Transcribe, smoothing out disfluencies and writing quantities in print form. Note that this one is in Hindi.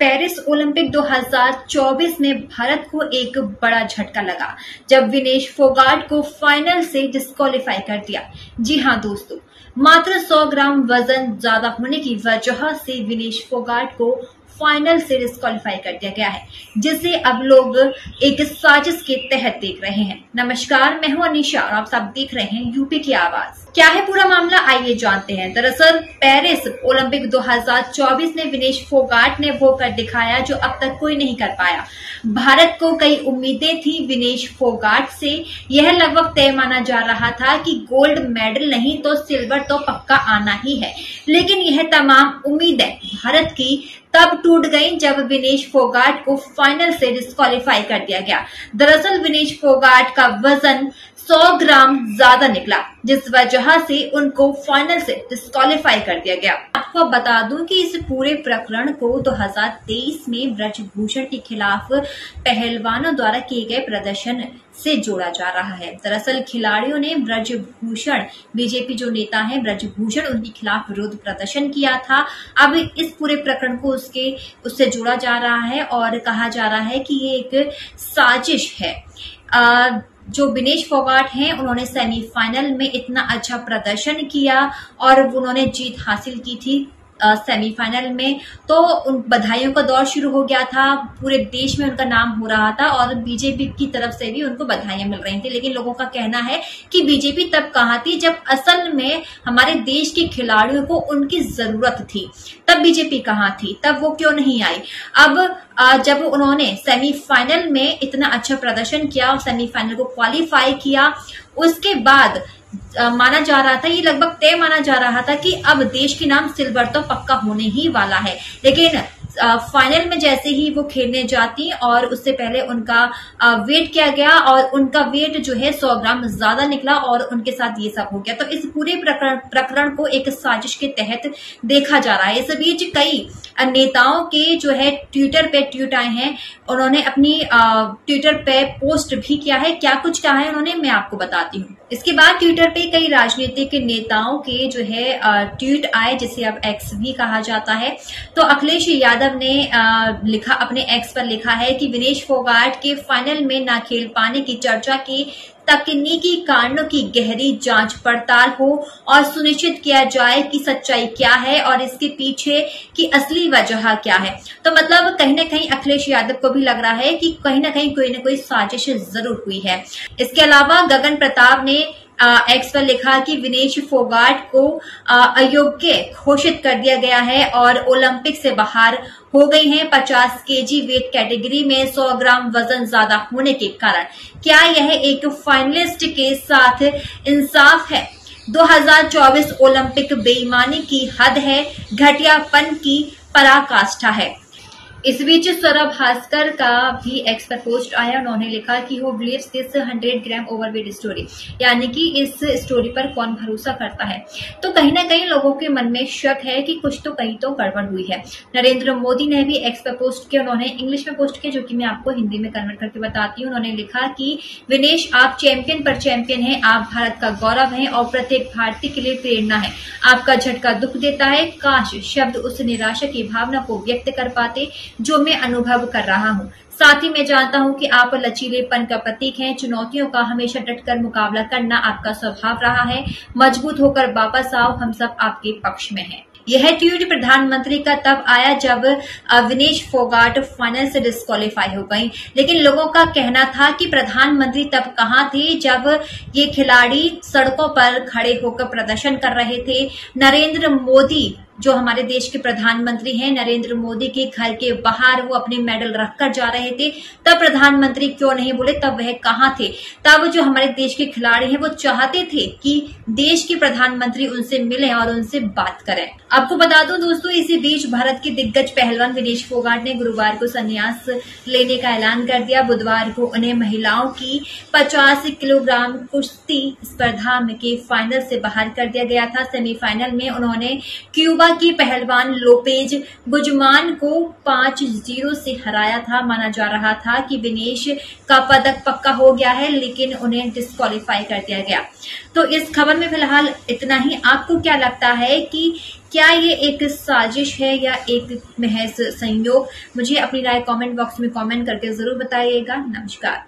पेरिस ओलंपिक 2024 में भारत को एक बड़ा झटका लगा जब विनेश फोगाट को फाइनल से डिस्क्वालीफाई कर दिया। जी हां दोस्तों, मात्र 100 ग्राम वजन ज्यादा होने की वजह से विनेश फोगाट को फाइनल से डिस्क्वालीफाई कर दिया गया है, जिसे अब लोग एक साजिश के तहत देख रहे हैं। नमस्कार, मैं हूं अनिशा और आप सब देख रहे हैं यूपी की आवाज। क्या है पूरा मामला, आइए जानते हैं। दरअसल पेरिस ओलंपिक 2024 में विनेश फोगाट ने वो कर दिखाया जो अब तक कोई नहीं कर पाया। भारत को कई उम्मीदें थी विनेश फोगाट से। यह लगभग तय माना जा रहा था कि गोल्ड मेडल नहीं तो सिल्वर तो पक्का आना ही है, लेकिन यह तमाम उम्मीदें भारत की तब टूट गई जब विनेश फोगाट को फाइनल से डिस्क्वालीफाई कर दिया गया। दरअसल विनेश फोगाट का वजन 100 ग्राम ज्यादा निकला, जिस वजह से उनको फाइनल से डिस्क्वालीफाई कर दिया गया। आपको बता दूं कि इस पूरे प्रकरण को 2023 में ब्रजभूषण के खिलाफ पहलवानों द्वारा किए गए प्रदर्शन से जोड़ा जा रहा है। दरअसल खिलाड़ियों ने ब्रजभूषण, बीजेपी जो नेता हैं ब्रजभूषण, उनके खिलाफ विरोध प्रदर्शन किया था। अब इस पूरे प्रकरण को उससे जोड़ा जा रहा है और कहा जा रहा है कि ये एक साजिश है। जो विनेश फोगाट हैं उन्होंने सेमीफाइनल में इतना अच्छा प्रदर्शन किया और उन्होंने जीत हासिल की थी सेमीफाइनल में, तो उन बधाइयों का दौर शुरू हो गया था। पूरे देश में उनका नाम हो रहा था और बीजेपी की तरफ से भी उनको बधाइयां मिल रही थी। लेकिन लोगों का कहना है कि बीजेपी तब कहां थी जब असल में हमारे देश के खिलाड़ियों को उनकी जरूरत थी, तब बीजेपी कहां थी, तब वो क्यों नहीं आई। अब जब उन्होंने सेमीफाइनल में इतना अच्छा प्रदर्शन किया और सेमीफाइनल को क्वालिफाई किया, उसके बाद माना जा रहा था, ये लगभग तय माना जा रहा था कि अब देश के नाम सिल्वर तो पक्का होने ही वाला है। लेकिन फाइनल में जैसे ही वो खेलने जाती और उससे पहले उनका वेट किया गया और उनका वेट जो है 100 ग्राम ज्यादा निकला और उनके साथ ये सब हो गया। तो इस पूरे प्रकरण को एक साजिश के तहत देखा जा रहा है। इस बीच कई नेताओं के जो है ट्विटर पे ट्वीट आए हैं, उन्होंने अपनी ट्विटर पे पोस्ट भी किया है। क्या कुछ कहा है उन्होंने, मैं आपको बताती हूँ। इसके बाद ट्विटर पे कई राजनीतिक नेताओं के जो है ट्वीट आए, जिसे अब एक्स भी कहा जाता है। तो अखिलेश यादव ने लिखा, अपने एक्स पर लिखा है कि विनेश फोगाट के फाइनल में न खेल पाने की चर्चा की तकनीकी कारणों की गहरी जांच पड़ताल हो और सुनिश्चित किया जाए कि सच्चाई क्या है और इसके पीछे की असली वजह क्या है। तो मतलब कहीं ना कहीं अखिलेश यादव को भी लग रहा है कि कहीं ना कोई साजिश जरूर हुई है। इसके अलावा गगन प्रताप ने एक्स पर लिखा कि विनेश फोगाट को अयोग्य घोषित कर दिया गया है और ओलंपिक से बाहर हो गई हैं 50 केजी वेट कैटेगरी में 100 ग्राम वजन ज्यादा होने के कारण। क्या यह एक फाइनलिस्ट के साथ इंसाफ है? 2024 ओलंपिक बेईमानी की हद है, घटियापन की पराकाष्ठा है। इस बीच सौरभ भास्कर का भी एक्स पर पोस्ट आया। उन्होंने लिखा कि वो believes this 100 gram overweight story, यानी कि इस स्टोरी पर कौन भरोसा करता है। तो कहीं ना कहीं लोगों के मन में शक है कि कुछ तो कहीं तो गड़बड़ हुई है। नरेंद्र मोदी ने भी एक्स पर पोस्ट किया, उन्होंने इंग्लिश में पोस्ट किया, जो कि मैं आपको हिंदी में कन्वर्ट करके बताती हूँ। उन्होंने लिखा कि विनेश, आप चैंपियन पर चैंपियन हैं, आप भारत का गौरव हैं और प्रत्येक भारतीय के लिए प्रेरणा है। आपका झटका दुख देता है। काश शब्द उस निराशा की भावना को व्यक्त कर पाते जो मैं अनुभव कर रहा हूँ। साथ ही मैं जानता हूँ कि आप लचीलेपन का प्रतीक हैं। चुनौतियों का हमेशा डटकर मुकाबला करना आपका स्वभाव रहा है। मजबूत होकर वापस आओ, हम सब आपके पक्ष में हैं। यह ट्वीट प्रधानमंत्री का तब आया जब विनेश फोगाट फाइनल से डिस्क्वालीफाई हो गई। लेकिन लोगों का कहना था कि प्रधानमंत्री तब कहां थे जब ये खिलाड़ी सड़कों पर खड़े होकर प्रदर्शन कर रहे थे। नरेंद्र मोदी जो हमारे देश के प्रधानमंत्री हैं, नरेंद्र मोदी के घर के बाहर वो अपने मेडल रखकर जा रहे थे, तब प्रधानमंत्री क्यों नहीं बोले, तब वह कहां थे। तब जो हमारे देश के खिलाड़ी हैं वो चाहते थे कि देश के प्रधानमंत्री उनसे मिलें और उनसे बात करें। आपको बता दूं दोस्तों, इसी बीच भारत के दिग्गज पहलवान विनेश फोगाट ने गुरुवार को संन्यास लेने का ऐलान कर दिया। बुधवार को उन्हें महिलाओं की 50 किलोग्राम कुश्ती स्पर्धा के फाइनल से बाहर कर दिया गया था। सेमीफाइनल में उन्होंने क्यूबा की पहलवान लोपेज गुजमान को 5-0 से हराया था। माना जा रहा था कि विनेश का पदक पक्का हो गया है, लेकिन उन्हें डिस्क्वालीफाई कर दिया गया। तो इस खबर में फिलहाल इतना ही। आपको क्या लगता है कि क्या ये एक साजिश है या एक महज संयोग? मुझे अपनी राय कमेंट बॉक्स में कमेंट करके जरूर बताइएगा। नमस्कार।